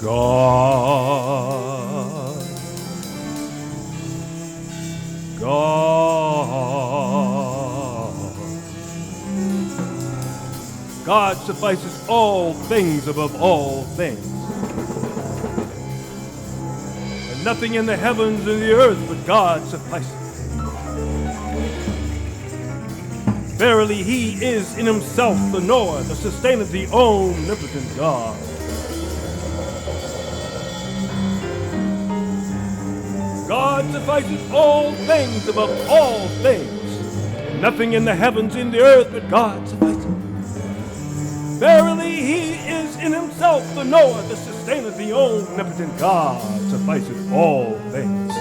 God, God suffices all things above all things. And nothing in the heavens and the earth but God suffices. Verily, he is in himself the knower, the sustainer, the omnipotent God. God suffices all things above all things. Nothing in the heavens, in the earth, but God suffices. Verily, he is in himself the knower, the sustainer, the omnipotent God. Suffices all things.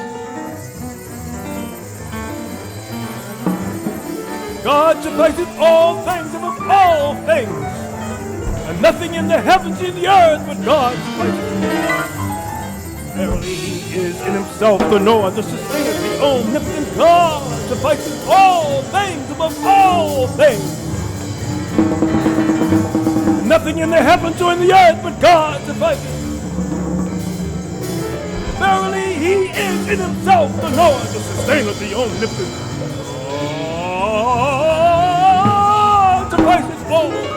God suffices all things above all things. And nothing in the heavens, in the earth, but God suffices. Verily, he is in himself the knower, the sustainer, the omnipotent God. Suffices all things above all things. Nothing in the heavens or in the earth but God suffices. Verily, he is in himself the knower, the sustainer, the omnipotent God. Suffices all things.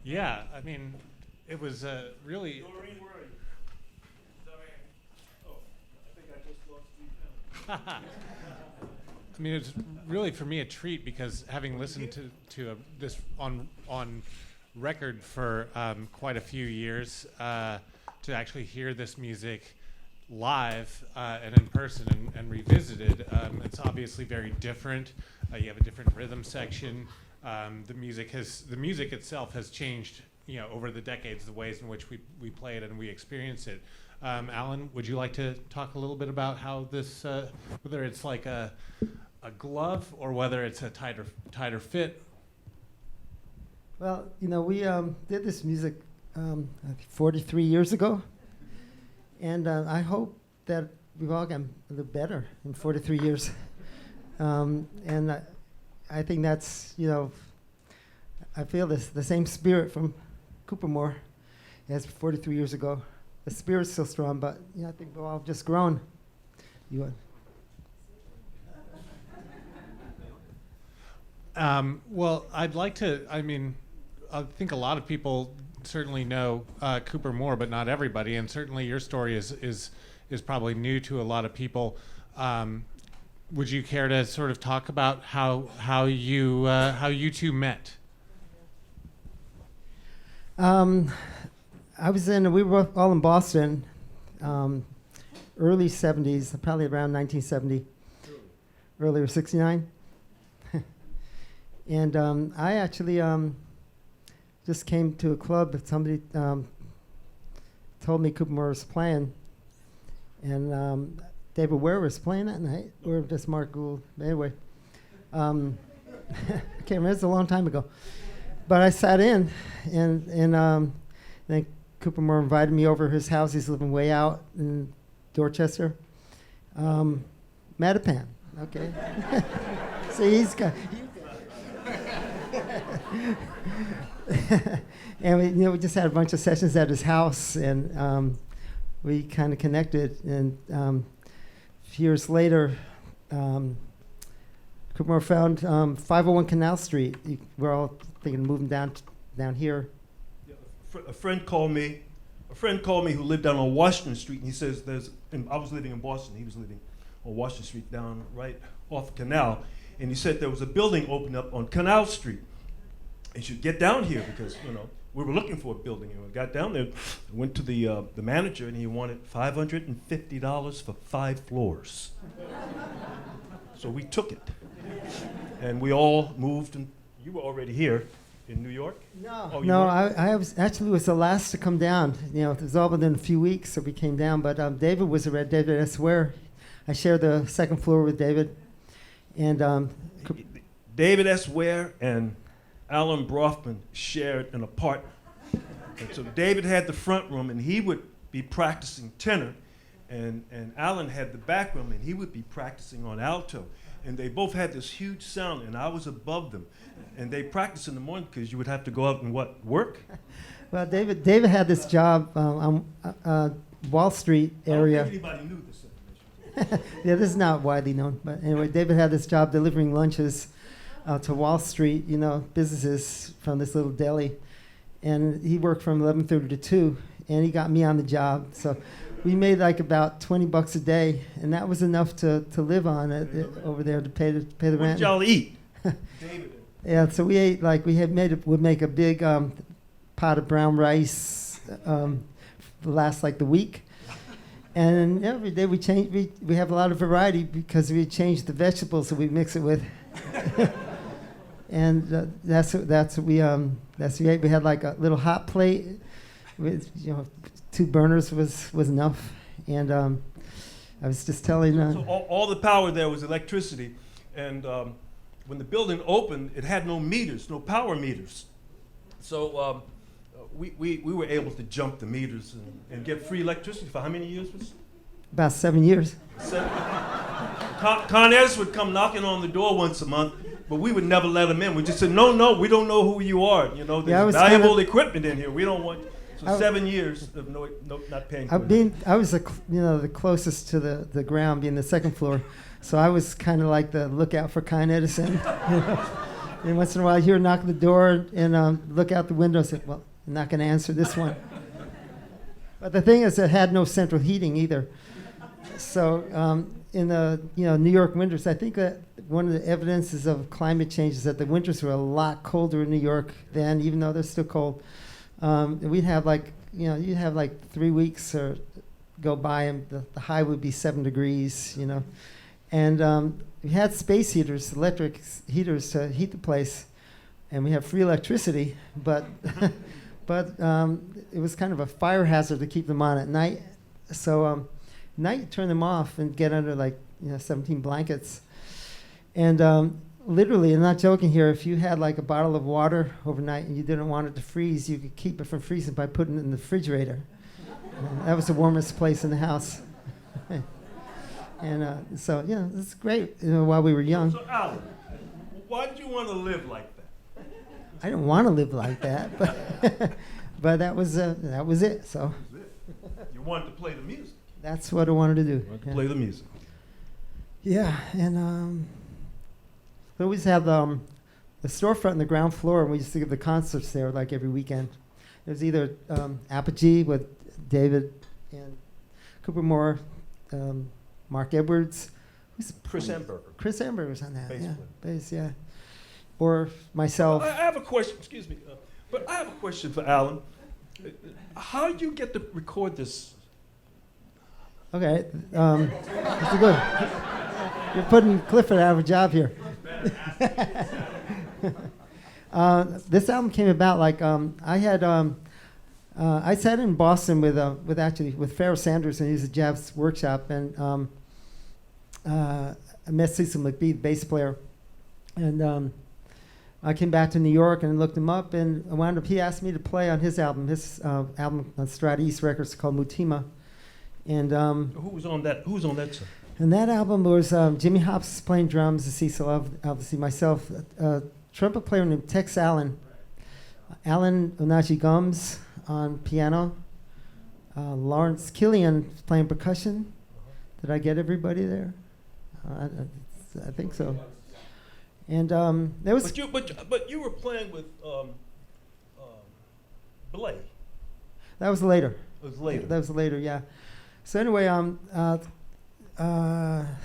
Yeah, I mean, it was really. Doreen, where are you? Oh, I think I just lost 3 pounds. I mean, it's really for me a treat because having listened to this on record for quite a few years, to actually hear this music live and in person and revisited, it's obviously very different. You have a different rhythm section. The music itself has changed, over the decades, the ways in which we play it and we experience it. Alan, would you like to talk a little bit about how this, whether it's like a glove or whether it's a tighter fit? Well, we did this music 43 years ago, and I hope that we've all gotten a little better in 43 years. And I think that's, I feel the same spirit from Cooper Moore as 43 years ago. The spirit's still strong, but I think we've all just grown. Well, I'd like to, I think a lot of people certainly know Cooper Moore, but not everybody, and certainly your story is probably new to a lot of people. Would you care to sort of talk about how you two met? We were all in Boston, early 70s, probably around 1970, earlier 69. And I actually just came to a club that somebody told me Cooper Moore was playing, and David Ware was playing that night, or just Mark Gould. Anyway, I can't remember. It's a long time ago. But I sat in, and then Cooper Moore invited me over to his house. He's living way out in Dorchester. Mattapan, okay. See, he's got... And we just had a bunch of sessions at his house, and we kind of connected. And a few years later, Cooper Moore found 501 Canal Street. We're all thinking of moving down here. Yeah, a friend called me who lived down on Washington Street, and he says I was living in Boston. He was living on Washington Street down right off the canal, and he said there was a building opened up on Canal Street. You should get down here because we were looking for a building. And we got down there, went to the manager, and he wanted $550 for 5 floors. So we took it, and we all moved. And you were already here in New York. No, oh, no, I was the last to come down. It was all within a few weeks, so we came down. But David was around. David, I swear, I shared the second floor with David, and David S. Ware and Alan Braufman shared an apartment. And so David had the front room, and he would be practicing tenor, and Alan had the back room, and he would be practicing on alto. And they both had this huge sound, and I was above them. And they practiced in the morning because you would have to go out and work? Well, David had this job on Wall Street area. I don't think anybody knew this information. Yeah, this is not widely known. But anyway, David had this job delivering lunches to Wall Street, businesses from this little deli. And he worked from 11:30 to 2, and he got me on the job. So we made like about $20 a day, and that was enough to live on over there to pay the rent. What did y'all eat? David. Yeah, so we ate we'd make a big pot of brown rice last like the week. And every day we have a lot of variety because we change the vegetables that we mix it with. And that's what we ate. We had like a little hot plate with 2 burners was enough. And I was just telling. So all the power there was electricity, and when the building opened, it had no meters, no power meters. So we were able to jump the meters and get free electricity for how many years? About 7 years. Con Edison would come knocking on the door once a month, but we would never let him in. We just said, no, we don't know who you are. There's valuable equipment in here. We don't want. So 7 years of not paying for it. I was the closest to the ground, being the second floor. So I was kind of like the lookout for Con Edison. And once in a while, I hear a knock on the door and look out the window and say, well, I'm not going to answer this one. But the thing is, it had no central heating either. So in the New York winters, I think that one of the evidences of climate change is that the winters were a lot colder in New York then, even though they're still cold. We'd have you'd have like 3 weeks or go by and the high would be 7 degrees, And we had space heaters, electric heaters to heat the place, and we have free electricity, but it was kind of a fire hazard to keep them on at night. So night you turn them off and get under 17 blankets. And literally, I'm not joking here, if you had like a bottle of water overnight and you didn't want it to freeze, you could keep it from freezing by putting it in the refrigerator. That was the warmest place in the house. And so, it's great, while we were young. So, Alan, why did you want to live like that? I didn't want to live like that, but that was it. So You wanted to play the music. that's what I wanted to do. You wanted to play the music. Yeah, and we always have the storefront on the ground floor, and we used to give the concerts there like every weekend. It was either Apogee with David and Cooper Moore, Mark Edwards. Chris Amberger. Chris Amberger was on that. Bass Yeah, player. bass, yeah. Or myself. I have a question, excuse me, but I have a question for Alan. How did you get to record this? Okay, this is good. You're putting Clifford out of a job here. This album came about I sat in Boston with Pharoah Sanders, and he was a jazz workshop, and I met Cecil McBee, the bass player, and I came back to New York and looked him up, and he asked me to play on his album on Strata East Records called Mutima, and Who was on that? Who's on that song? and that album was Jimmy Hops playing drums, Cecil, obviously myself, trumpet player named Tex Allen, Alan Onaji Gums on piano, Lawrence Killian playing percussion. Did I get everybody there? I think so. And there was. But you were playing with Blay. That was later. It was later. That was later, yeah. So anyway,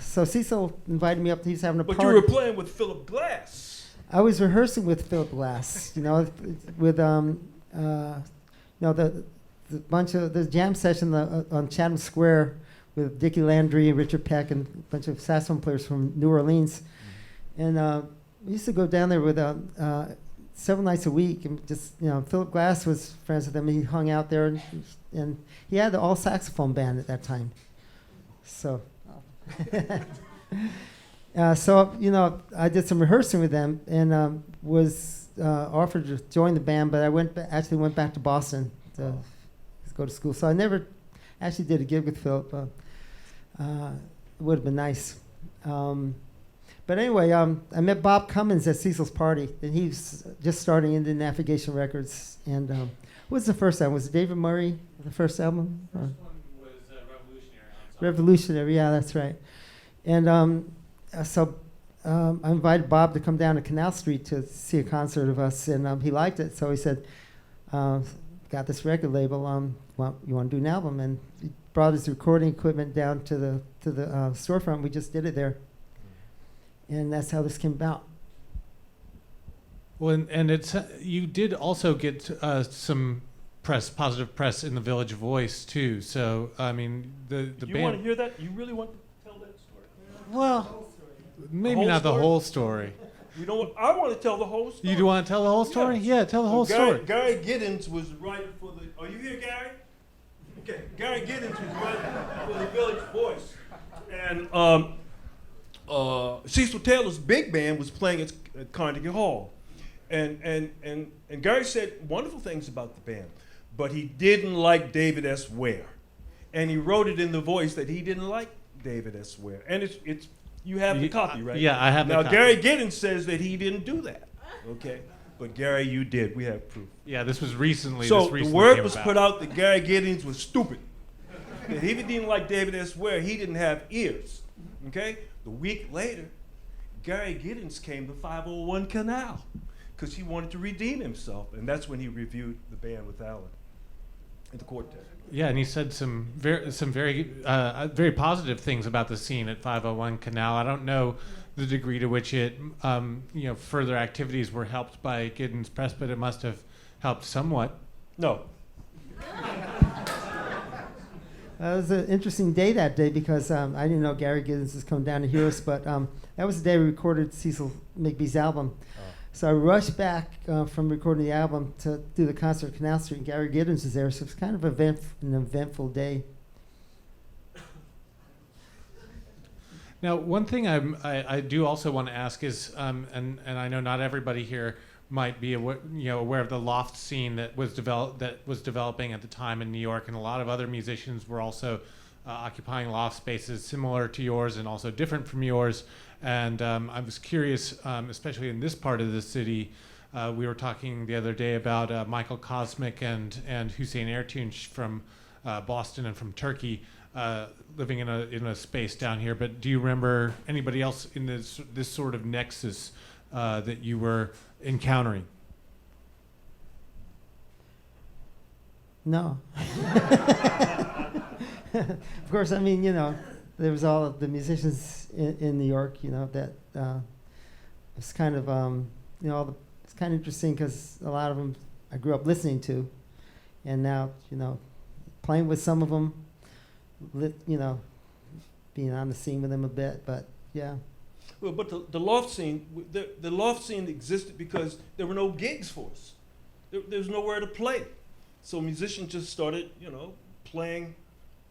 so Cecil invited me up. He was having a But party. you were playing with Philip Glass. I was rehearsing with Philip Glass, with the jam session on Chatham Square with Dickie Landry, Richard Peck, and a bunch of saxophone players from New Orleans. And we used to go down there with several nights a week, and just Philip Glass was friends with them. He hung out there, and he had the all saxophone band at that time. So, I did some rehearsing with them, and was offered to join the band, but I actually went back to Boston to go to school. So I never actually did a gig with Philip. It would have been nice. But anyway, I met Bob Cummins at Cecil's party, and he was just starting Indian Navigation Records. And what was the first album? Was it David Murray, the first album? First one was Revolutionary. Revolutionary, yeah, that's right. And so I invited Bob to come down to Canal Street to see a concert of us, and he liked it. So he said, got this record label, you want to do an album? And he brought his recording equipment down to the storefront. We just did it there. And that's how this came about. Well, and it's you did also get some positive press in the Village Voice too. So I mean, the You band. want to hear that? You really want to tell that story? Well, maybe whole not the story? whole story. You know what? I want to tell the whole story. You do want to tell the whole story? Yes. Yeah, tell the whole story. Gary Giddens was writing for the. Are you here, Gary? Okay, Gary Giddens was writing for the Village Voice, and Cecil Taylor's big band was playing at Carnegie Hall, and Gary said wonderful things about the band, but he didn't like David S. Ware, and he wrote it in the Voice that he didn't like David S. Ware, and it's you have the copy, right? Yeah, I have the now, copy. Gary Giddens says that he didn't do that, okay? But Gary, you did. We have proof. Yeah, this was recently. So this recently the word came was about. put out that Gary Giddens was stupid. That if he didn't like David S. Ware, he didn't have ears. Okay? The week later, Gary Giddens came to 501 Canal because he wanted to redeem himself, and that's when he reviewed the band with Alan at the quartet. Yeah, and he said some very positive things about the scene at 501 Canal. I don't know the degree to which it, further activities were helped by Giddens Press, but it must have helped somewhat. No. It was an interesting day that day because I didn't know Gary Giddens was coming down to hear us, but that was the day we recorded Cecil McBee's album. So I rushed back from recording the album to do the concert at Canal Street, and Gary Giddens was there, so it was kind of an eventful day. Now, one thing I do also want to ask is, and I know not everybody here might be aware of the loft scene that was developing at the time in New York, and a lot of other musicians were also occupying loft spaces similar to yours and also different from yours. And I was curious, especially in this part of the city, we were talking the other day about Michael Cosmic and Hussein Ertunç from Boston and from Turkey living in a space down here. But do you remember anybody else in this sort of nexus that you were encountering? No. Of course, I mean, there was all of the musicians in New York, that it's kind of, it's kind of interesting because a lot of them I grew up listening to, and now, playing with some of them, being on the scene with them a bit, but yeah. Well, but the loft scene, the loft scene existed because there were no gigs for us. There was nowhere to play, so musicians just started, playing,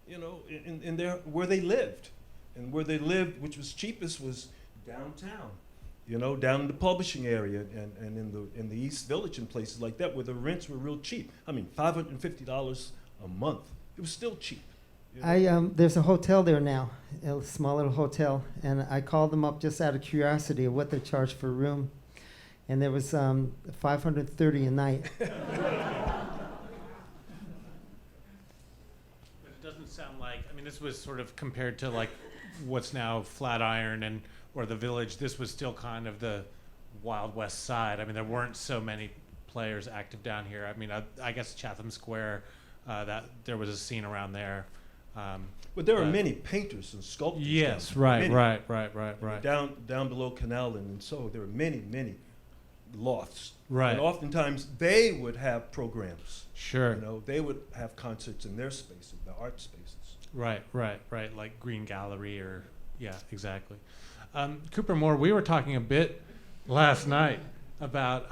in their where they lived, and where they lived, which was cheapest, was downtown, down in the publishing area and in the East Village and places like that, where the rents were real cheap. I mean, $550 a month. It was still cheap. There's a hotel there now, a small little hotel, and I called them up just out of curiosity of what they charge for a room, and there was $530 a night. But it doesn't sound like, this was sort of compared to like what's now Flatiron or the Village. This was still kind of the Wild West side. There weren't so many players active down here. I guess Chatham Square, that there was a scene around there. But there are many painters and sculptors. Yes, right. Right. Down below Canal and so there were many lofts. Right. And oftentimes they would have programs. Sure. They would have concerts in their spaces, the art spaces. Right. Like Green Gallery or, yeah, exactly. Cooper Moore, we were talking a bit last night about,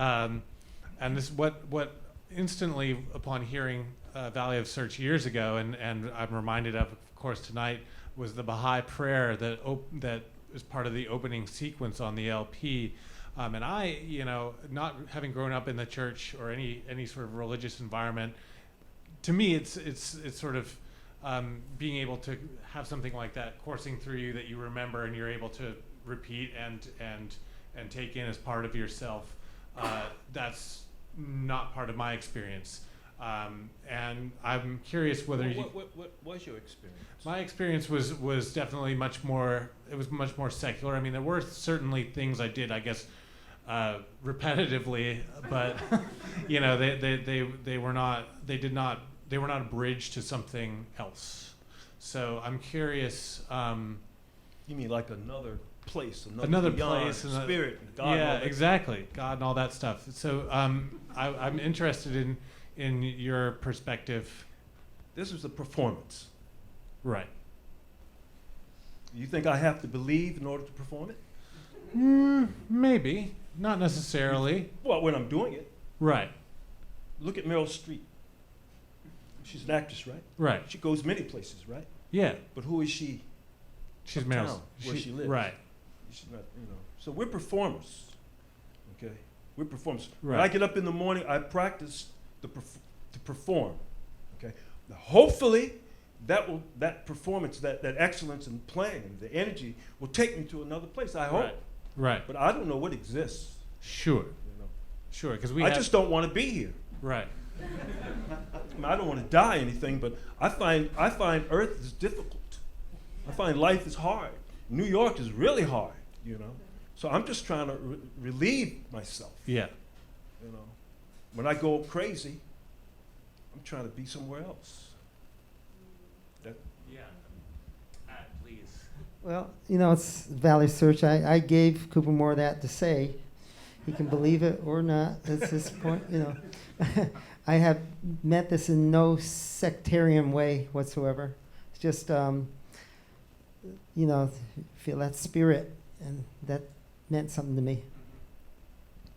and this what instantly upon hearing Valley of Search years ago, and I'm reminded of course tonight, was the Baha'i prayer that is part of the opening sequence on the LP. And I, not having grown up in the church or any sort of religious environment, to me it's sort of being able to have something like that coursing through you that you remember and you're able to repeat and take in as part of yourself. That's not part of my experience. And I'm curious whether what was your experience? My experience was definitely much more secular. There were certainly things I did, I guess, repetitively, but they were not a bridge to something else. So I'm curious. You mean like another place, another beyond, place, spirit, God? Yeah, exactly, God and all that stuff. So I'm interested in your perspective. This was a performance. Right. You think I have to believe in order to perform it? Maybe. Not necessarily. Well, when I'm doing it. Right. Look at Meryl Streep. She's an actress, right? Right. She goes many places, right? Yeah. But who is she? She's uptown, Meryl. where she lives. Right. She's not, So we're performers. Okay? We're performers. Right. When I get up in the morning, I practice to perform. Okay? Now, hopefully, that performance, that excellence in playing, and the energy will take me to another place. I hope. Right. But I don't know what exists. Sure. Sure, because I just don't want to be here. Right. I don't want to die or anything, but I find Earth is difficult. I find life is hard. New York is really hard, So I'm just trying to relieve myself. Yeah. You know, when I go crazy, I'm trying to be somewhere else. Yeah. Please. Well, you know, it's Valley Search. I gave Cooper Moore that to say. He can believe it or not. That's his point, you know. I have meant this in no sectarian way whatsoever. It's just, you know, feel that spirit, and that meant something to me.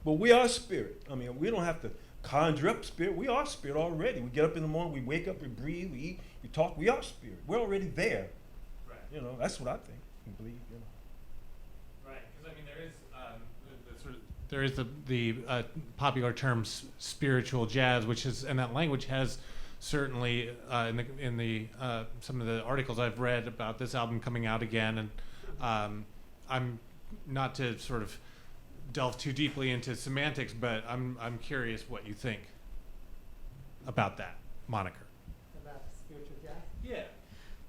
Well, we are spirit. I mean, we don't have to conjure up spirit. We are spirit already. We get up in the morning, we wake up, we breathe, we eat, we talk. We are spirit. We're already there. Right. You know, that's what I think and believe. You know. Right, because I mean, there is the popular term spiritual jazz, which is, and that language has certainly in the some of the articles I've read about this album coming out again, and I'm not to sort of delve too deeply into semantics, but I'm curious what you think about that moniker. About spiritual jazz? Yeah.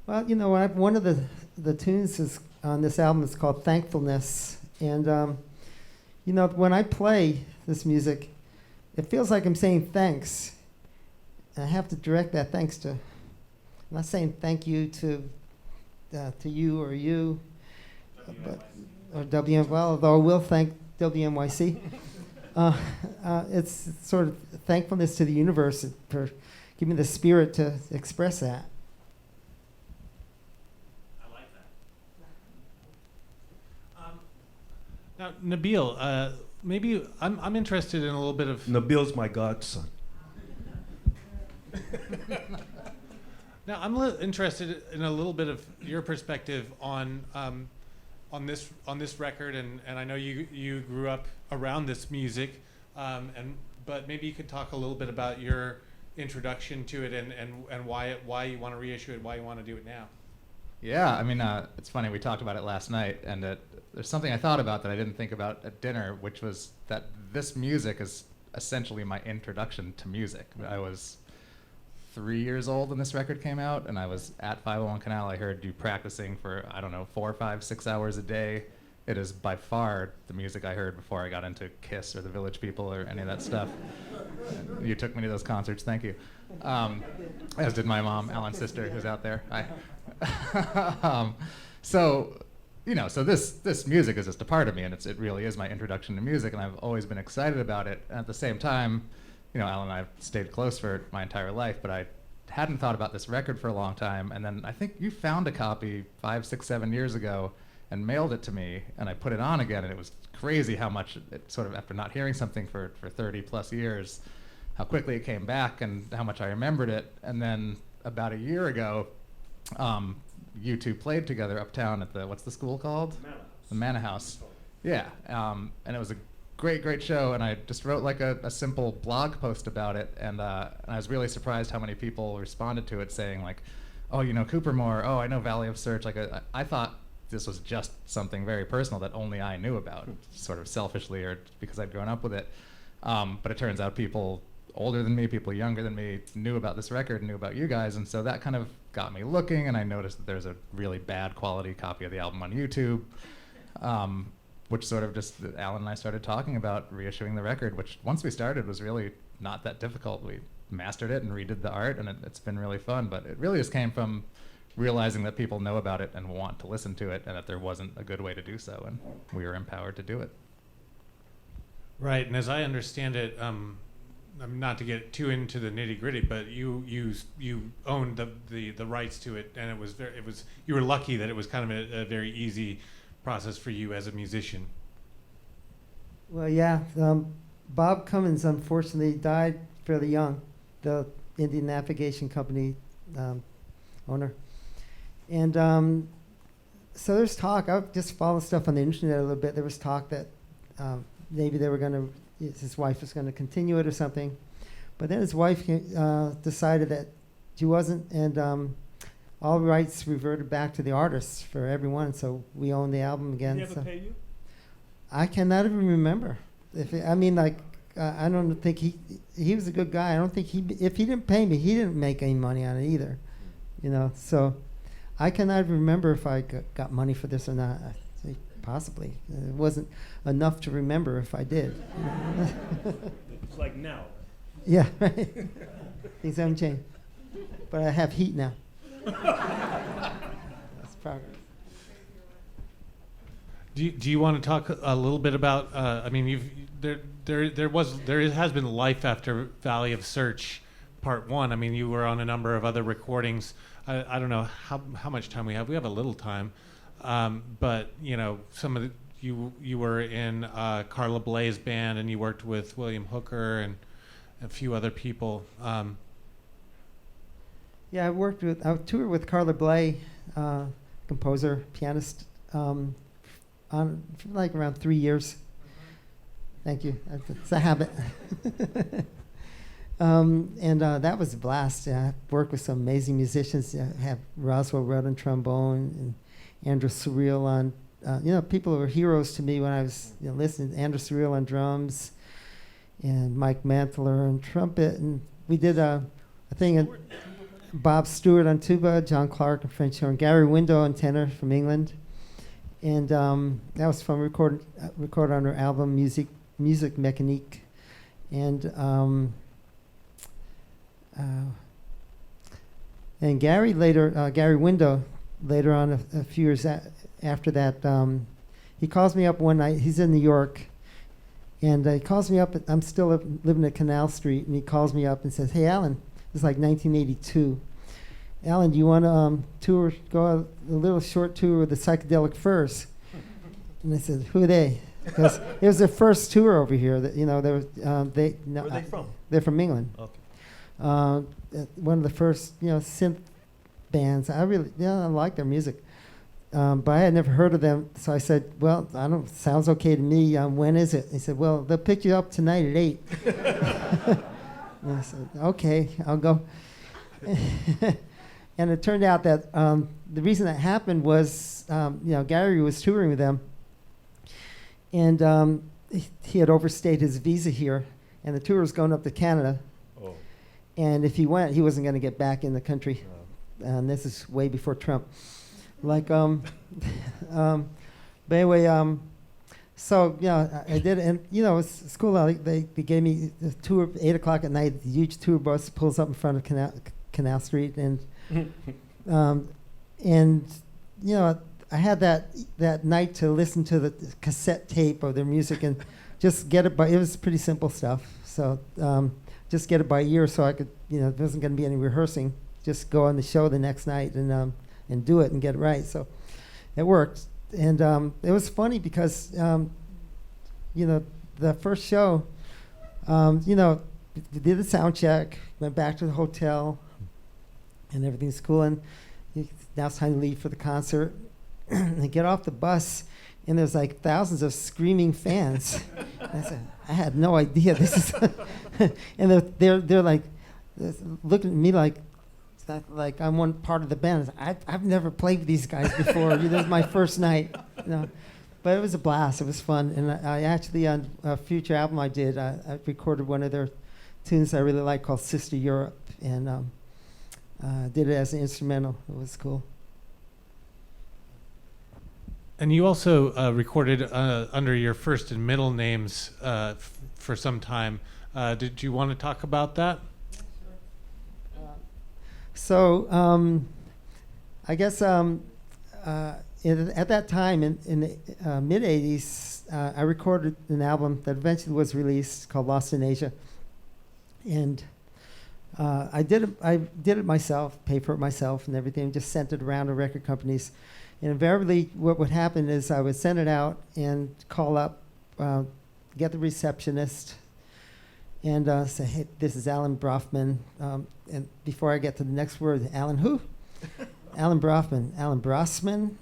Well, you know, one of the tunes is on this album is called Thankfulness, and you know, when I play this music, it feels like I'm saying thanks. And I have to direct that thanks to. I'm not saying thank you to you or you, but or WM. Well, although I will thank WNYC. It's sort of thankfulness to the universe for giving me the spirit to express that. Now, Nabil, maybe I'm interested in a little bit of. Nabil's my godson. Now, I'm interested in a little bit of your perspective on this record, and I know you grew up around this music, but maybe you could talk a little bit about your introduction to it and why you want to reissue it, why you want to do it now. Yeah, I mean, it's funny, we talked about it last night, and there's something I thought about that I didn't think about at dinner, which was that this music is essentially my introduction to music. I was 3 years old when this record came out, and I was at 501 Canal. I heard you practicing for, 4, 5, 6 hours a day. It is by far the music I heard before I got into Kiss or the Village People or any of that stuff. You took me to those concerts, thank you. As did my mom, Alan's sister, who's out there. Hi. So this music is just a part of me, and it really is my introduction to music, and I've always been excited about it. And at the same time, Alan and I have stayed close for my entire life, but I hadn't thought about this record for a long time. And then I think you found a copy 5, 6, 7 years ago and mailed it to me, and I put it on again, and it was crazy how much it sort of, after not hearing something for 30 plus years, how quickly it came back and how much I remembered it. And then about a year ago, you two played together uptown at what's the school called? The Manor House. Yeah, and it was a great show, and I just wrote like a simple blog post about it, and I was really surprised how many people responded to it saying like, oh, Cooper Moore, oh, I know Valley of Search. Like I thought this was just something very personal that only I knew about, sort of selfishly or because I'd grown up with it. But it turns out people older than me, people younger than me, knew about this record, knew about you guys, and so that kind of got me looking, and I noticed that there's a really bad quality copy of the album on YouTube, which sort of just, Alan and I started talking about reissuing the record, which once we started was really not that difficult. We mastered it and redid the art, and it's been really fun, but it really just came from realizing that people know about it and want to listen to it, and that there wasn't a good way to do so, and we were empowered to do it. Right, and as I understand it, not to get too into the nitty gritty, but you owned the rights to it, and you were lucky that it was kind of a very easy process for you as a musician. Well, yeah, Bob Cummins unfortunately died fairly young, the Indian Navigation Company owner, and so there's talk. I just follow stuff on the internet a little bit. There was talk that maybe they were going to. His wife was going to continue it or something, but then his wife decided that she wasn't, and all rights reverted back to the artists for everyone. So we own the album again. Did he ever pay you? I cannot even remember. I don't think he was a good guy. I don't think if he didn't pay me, he didn't make any money on it either. So I cannot remember if I got money for this or not. possibly. It wasn't enough to remember if I did. It's like now. Yeah, right. Things haven't changed. But I have heat now. That's progress. Do you want to talk a little bit about? I mean, there has been life after Valley of Search, Part 1. I mean, you were on a number of other recordings. I don't know how much time we have. We have a little time, but you know, some of you were in Carla Bley's band, and you worked with William Hooker and a few other people. Yeah, I toured with Carla Bley, composer, pianist, on like around 3 years. Thank you. It's a habit. And that was a blast. I worked with some amazing musicians. I have Roswell Rudd on trombone and Andrew Surreal on, people who were heroes to me when I was listening. Andrew Surreal on drums and Mike Mantler on trumpet. And we did a thing, Bob Stewart on tuba, John Clark on French horn, Gary Window on tenor from England. And that was fun. Recorded on our album, Musique Mécanique. And Gary Window, later on, a few years after that, he calls me up one night. He's in New York, and he calls me up. I'm still living at Canal Street, and he calls me up and says, "Hey, Alan," it's like 1982. "Alan, do you want to go a little short tour with the Psychedelic Furs?" And I said, "Who are they?" Because it was their first tour over here. That they were. Where are they from? They're from England. Okay. One of the first, synth bands. I like their music, but I had never heard of them. So I said, "Well, I don't. Sounds okay to me. When is it?" He said, "Well, they'll pick you up tonight at 8." And I said, "Okay, I'll go." And it turned out that the reason that happened was, Gary was touring with them, and he had overstayed his visa here, and the tour was going up to Canada. Oh. And if he went, he wasn't going to get back in the country. And this is way before Trump. But anyway, so I did it, and it's cool. They gave me the tour 8 o'clock at night. The huge tour bus pulls up in front of Canal Street, and I had that night to listen to the cassette tape of their music and just get it by. It was pretty simple stuff. So just get it by ear, so I could, there wasn't going to be any rehearsing. Just go on the show the next night and do it and get it right. So it worked, and it was funny because the first show, we did the sound check, went back to the hotel, and everything's cool. And now it's time to leave for the concert. And I get off the bus, and there's like thousands of screaming fans. And I said, I had no idea this is. And they're like looking at me like I'm one part of the band. I've never played with these guys before. This is my first night. But it was a blast. It was fun. And I actually, on a future album I did, I recorded one of their tunes I really like called Sister Europe, and did it as an instrumental. It was cool. And you also recorded under your first and middle names for some time. Did you want to talk about that? So I guess at that time in the mid-'80s, I recorded an album that eventually was released called Lost in Asia. And I did it myself, paid for it myself and everything, just sent it around to record companies. And invariably what would happen is I would send it out and call up, get the receptionist, and say, "Hey, this is Alan Braufman." And before I get to the next word, Alan who? Alan Braufman. Alan Braufman?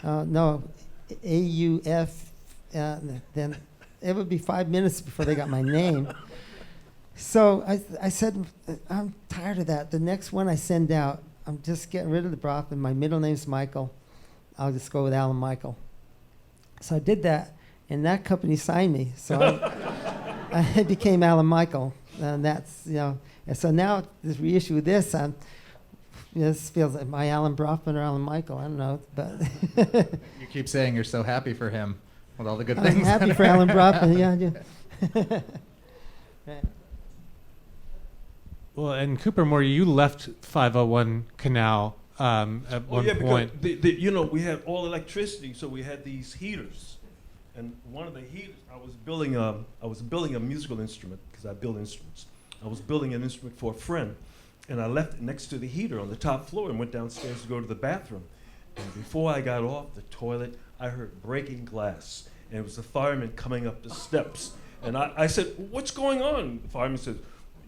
No, A-U-F. Then it would be 5 minutes before they got my name. So I said, I'm tired of that. The next one I send out, I'm just getting rid of the Braufman. My middle name's Michael. I'll just go with Alan Michael. So I did that, and that company signed me. So I became Alan Michael, and that's, and so now to reissue this, This feels like my Alan Braufman or Alan Michael. I don't know, but You keep saying you're so happy for him with all the good I'm things. happy for Alan Braufman. Yeah. Right. Well, and Cooper Moore, you left 501 Canal at one point. Because you know, we had all electricity, so we had these heaters. And one of the heaters, I was building a musical instrument, because I build instruments. I was building an instrument for a friend, and I left it next to the heater on the top floor and went downstairs to go to the bathroom. And before I got off the toilet, I heard breaking glass, and it was the fireman coming up the steps. And I said, "What's going on?" The fireman said,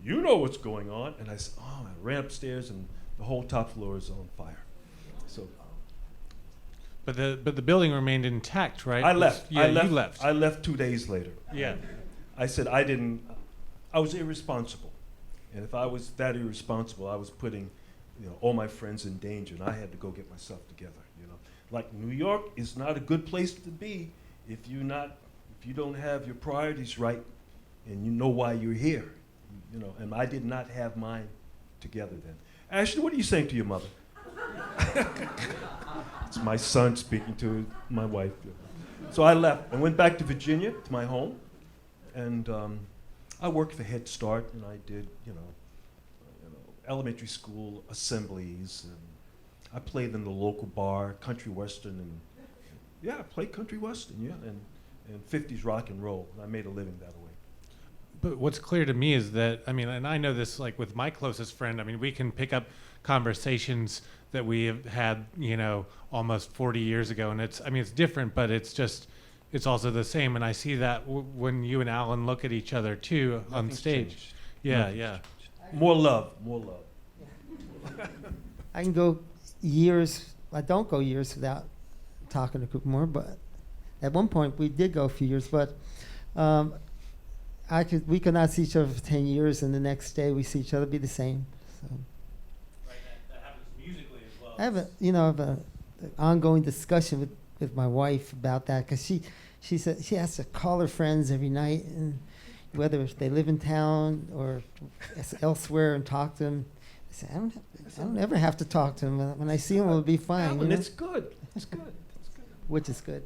"You know what's going on." And I said, "Oh," I ran upstairs, and the whole top floor is on fire. So But the building remained intact, right? I left. Yeah, you left. I left 2 days later. Yeah. I said I was irresponsible. And if I was that irresponsible, I was putting, all my friends in danger, and I had to go get myself together, Like New York is not a good place to be if you don't have your priorities right and you know why you're here, and I did not have mine together then. Ashley, what are you saying to your mother? It's my son speaking to my wife. So I left and went back to Virginia, to my home, and I worked for Head Start, and I did, elementary school assemblies, and I played in the local bar, country western, and I played country western, and 50s rock and roll. And I made a living that way. But what's clear to me is that, and I know this like with my closest friend, we can pick up conversations that we have had, almost 40 years ago. And it's different, but it's also the same. And I see that when you and Alan look at each other too on Nothing's stage. changed. Yeah, Nothing's yeah. changed. More love. I can go years. I don't go years without talking to Cooper Moore, but at one point we did go a few years. But we could not see each other for 10 years, and the next day we see each other be the same. So Right, that happens musically as well. I have an ongoing discussion with my wife about that, because she said she has to call her friends every night, and whether if they live in town or elsewhere, and talk to them. I said, I don't ever have to talk to them. When I see them, it'll be fine. Alan, it's good. It's good. It's good. Which is good.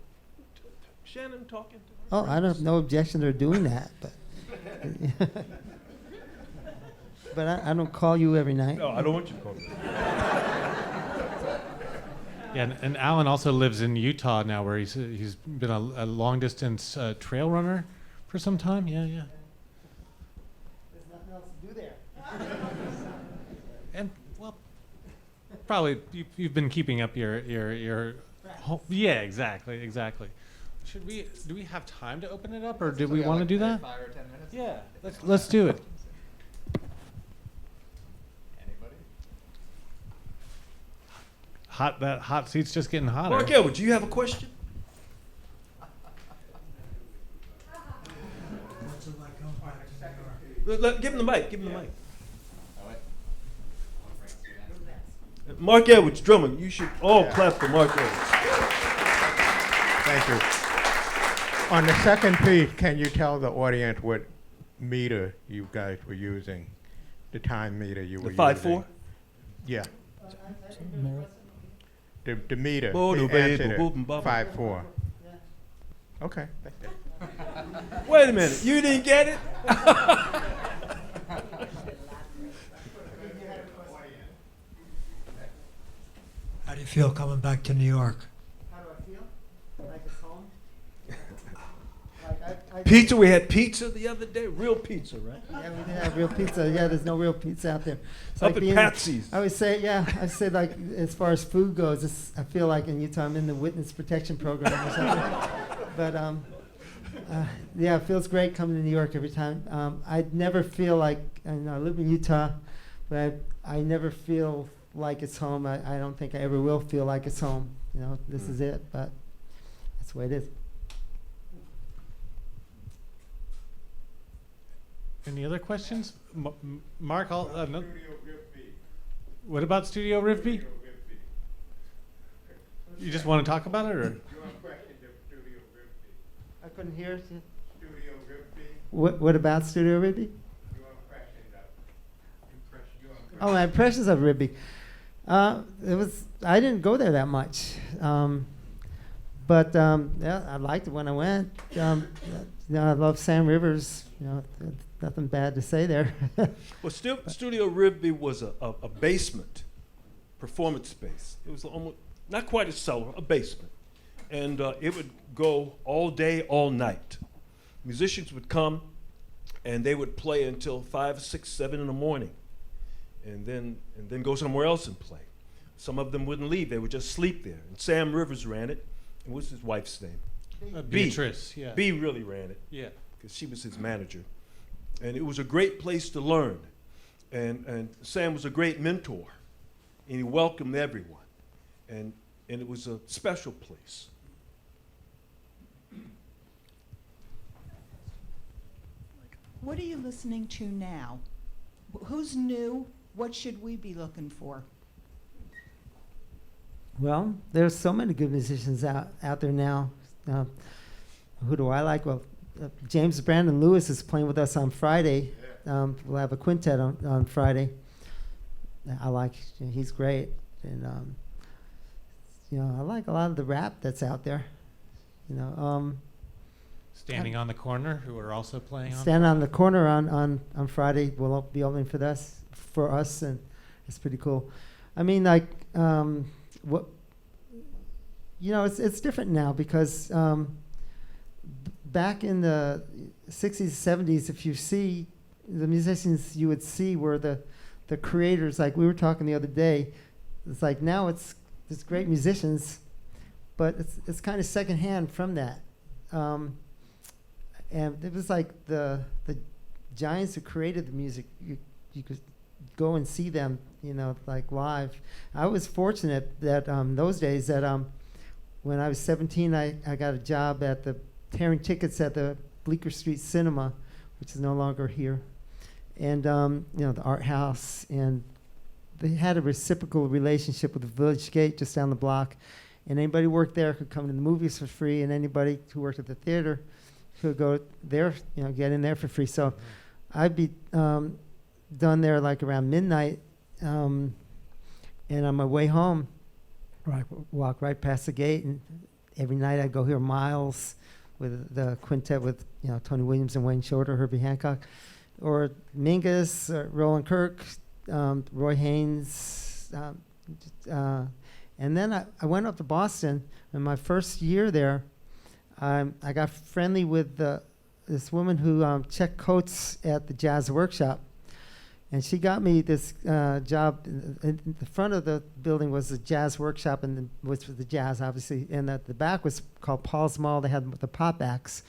Shannon talking to her. Oh, I don't have no objection to doing that, but but I don't call you every night. No, I don't want you to call me. Yeah, and Alan also lives in Utah now, where he's been a long distance trail runner for some time. Yeah, yeah. There's nothing else to do there. And well, probably you've been keeping up your yeah, exactly. Do we have time to open it up, or do we want to do that? 5 or 10 minutes? Yeah, let's do it. Anybody? That hot seat's just getting hotter. Mark Edwards, do you have a question? Give him the mic. Give him the mic. Mark Edwards, drummer. You should all clap for Mark Edwards. Thank you. On the second piece, can you tell the audience what meter you guys were using? The time meter you were The using? 5/4? Yeah. The meter. Bo he do baby, answered it. boop and bop. 5/4. Okay. That's it. Wait a minute. You didn't get it? How do you feel coming back to New York? How do I feel? Like it's home? I Pizza. We had pizza the other day. Real pizza, right? Yeah, we did have real pizza. Yeah, there's no real pizza out there. It's Up like at being- Patsy's. I would say, I say like as far as food goes, I feel like in Utah I'm in the witness protection program or something. But yeah, it feels great coming to New York every time. I never feel like, I live in Utah, but I never feel like it's home. I don't think I ever will feel like it's home. This is it, but that's the way it is. Any other questions? Mark, no. What about Studio Rivby? You just want to talk about it, or? I couldn't hear it. What about Studio Ribby? Oh, my impressions of Ribby. It was. I didn't go there that much, but yeah, I liked it when I went. I love Sam Rivers. Nothing bad to say there. Well, Studio Ribby was a basement performance space. It was almost not quite a cellar, a basement, and it would go all day, all night. Musicians would come, and they would play until 5, 6, 7 in the morning, and then go somewhere else and play. Some of them wouldn't leave; they would just sleep there. And Sam Rivers ran it. And what's his wife's name? Beatrice, yeah. B really ran it. Yeah. Because she was his manager. And it was a great place to learn. And Sam was a great mentor. And he welcomed everyone. And it was a special place. What are you listening to now? Who's new? What should we be looking for? Well, there's so many good musicians out there now. Who do I like? Well, James Brandon Lewis is playing with us on Friday. We'll have a quintet on Friday. He's great. And, I like a lot of the rap that's out there. Standing on the Corner, who are also playing on. Stand on the Corner on Friday will be opening for us, and it's pretty cool. I mean, like, it's different now because back in the 60s, 70s, if you see the musicians you would see were the creators. Like we were talking the other day, it's like now it's great musicians, but it's kind of secondhand from that. And it was like the giants who created the music. You could go and see them, like live. I was fortunate that those days that when I was 17, I got a job at tearing tickets at the Bleecker Street Cinema, which is no longer here, and the art house, and they had a reciprocal relationship with the Village Gate just down the block, and anybody who worked there could come to the movies for free, and anybody who worked at the theater could go there, get in there for free. So I'd be done there like around midnight, and on my way home, walk right past the gate, and every night I'd go hear Miles with the quintet with Tony Williams and Wayne Shorter, Herbie Hancock, or Mingus, or Roland Kirk, Roy Haynes, and then I went up to Boston. In my first year there, I got friendly with this woman who checked coats at the Jazz Workshop. And she got me this job. In the front of the building was the Jazz Workshop, which was the jazz, obviously. And the back was called Paul's Mall. They had the pop acts.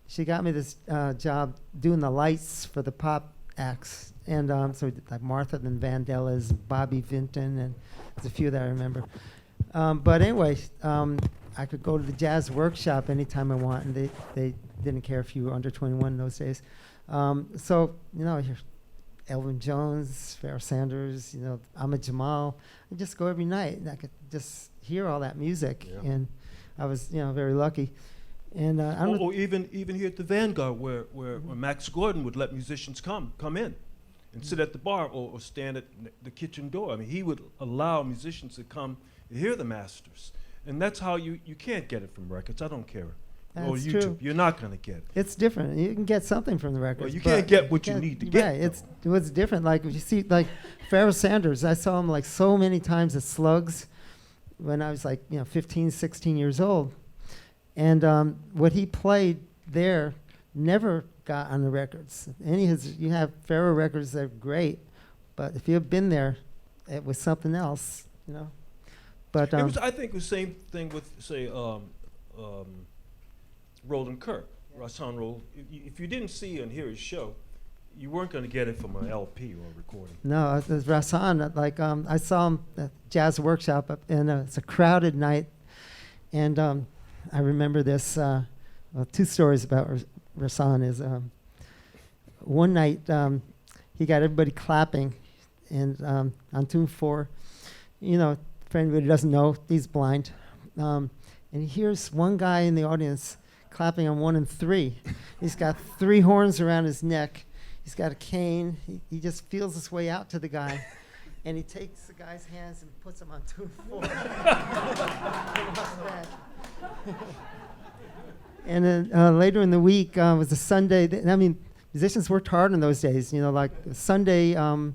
She got me this job doing the lights for the pop acts. And so we did like Martha and Vandellas, Bobby Vinton, and there's a few that I remember. But anyway, I could go to the Jazz Workshop anytime I want, and they didn't care if you were under 21 in those days. So, Elvin Jones, Pharoah Sanders, Ahmed Jamal. I just go every night, and I could just hear all that music, and I was, very lucky. And even here at the Vanguard, where Max Gordon would let musicians come in, and sit at the bar or stand at the kitchen door. I mean, he would allow musicians to come and hear the masters, and that's how you can't get it from records. I don't care. Or That's YouTube. true. You're not going to get it. It's different. You can get something from the records. Well, you can't get what you need to get. Right. It was different. Like if you see, like Pharoah Sanders, I saw him like so many times at Slugs when I was like 15, 16 years old, and what he played there never got on the records. You have Pharoah records that are great, but if you've been there, it was something else, But I think it was the same thing with say. Roland Kirk, Rahsaan Roland. If you didn't see and hear his show, you weren't going to get it from an LP or a recording. No, it was Rahsaan. Like I saw him at Jazz Workshop, and it's a crowded night. And I remember this. Two stories about Rahsaan is one night he got everybody clapping, and on tune 4, for anybody who doesn't know, he's blind, and he hears one guy in the audience clapping on 1 and 3. He's got 3 horns around his neck. He's got a cane. He just feels his way out to the guy. and he takes the guy's hands and puts them on 2 and 4. And then later in the week was a Sunday. Musicians worked hard in those days. Like Sunday, you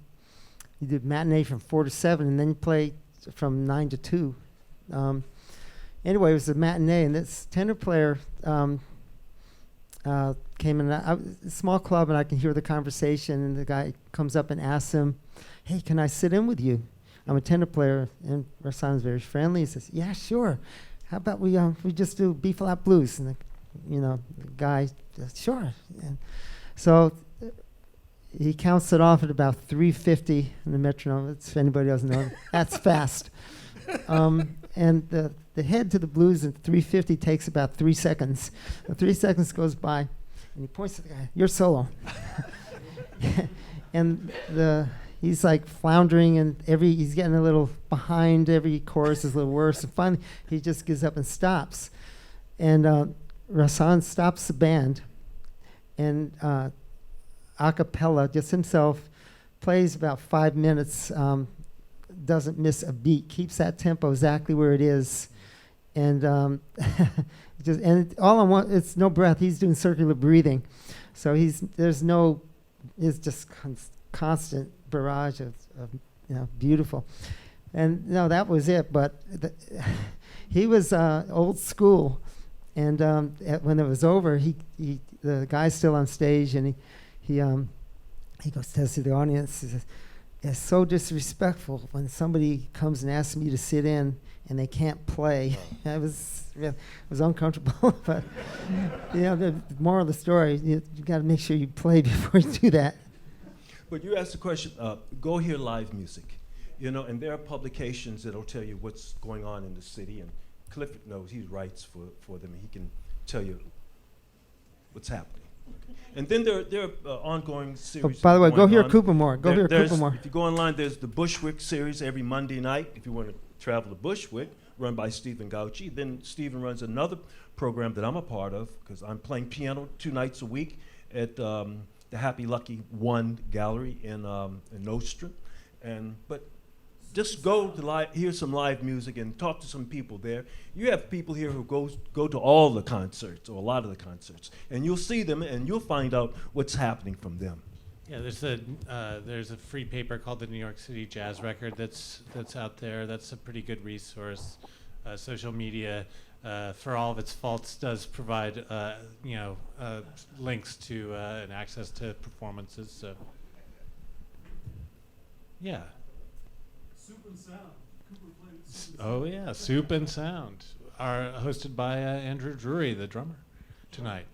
did matinee from 4 to 7, and then you play from 9 to 2. Anyway, it was a matinee, and this tenor player came in. A small club, and I can hear the conversation, and the guy comes up and asks him, "Hey, can I sit in with you? I'm a tenor player." And Rahsaan's very friendly. He says, "Yeah, sure. How about we just do B-flat blues?" And the guy says, "Sure." And so he counts it off at about 3:50 in the metronome. If anybody doesn't know, that's fast. And the head to the blues at 3:50 takes about 3 seconds. 3 seconds goes by, and he points to the guy, "Your solo." And he's like floundering, and he's getting a little behind. Every chorus is a little worse, and finally he just gives up and stops. And Rahsaan stops the band, and a cappella, just himself, plays about 5 minutes. Doesn't miss a beat, keeps that tempo exactly where it is, and it's no breath. He's doing circular breathing, so it's just constant barrage of beautiful, and that was it. But he was old school, and when it was over, the guy's still on stage, and he says to the audience, he says, "It's so disrespectful when somebody comes and asks me to sit in and they can't play." It was uncomfortable, but the moral of the story, you got to make sure you play before you do that. But you asked the question, go hear live music, and there are publications that'll tell you what's going on in the city, and Clifford knows, he writes for them, and he can tell you what's happening. And then there are ongoing series. By the way, go hear on. Cooper Moore. Go hear There's- Cooper Moore. If you go online, there's the Bushwick series every Monday night, if you want to travel to Bushwick, run by Stephen Gauchi. Then Stephen runs another program that I'm a part of, because I'm playing piano 2 nights a week at the Happy Lucky One Gallery in Nostrand. But just go to hear some live music and talk to some people there. You have people here who go to all the concerts, or a lot of the concerts, and you'll see them and you'll find out what's happening from them. Yeah, there's a free paper called the New York City Jazz Record that's out there. That's a pretty good resource. Social media, for all of its faults, does provide links to and access to performances. So yeah. Soup and Sound. Cooper played Soup and Oh yeah, Soup and Sound are hosted by Andrew Drury, the drummer, tonight.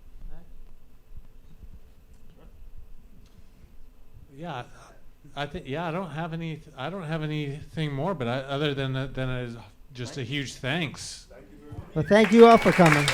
Yeah, I think I don't have anything more, but other than just a huge thanks. Well, thank you all for coming.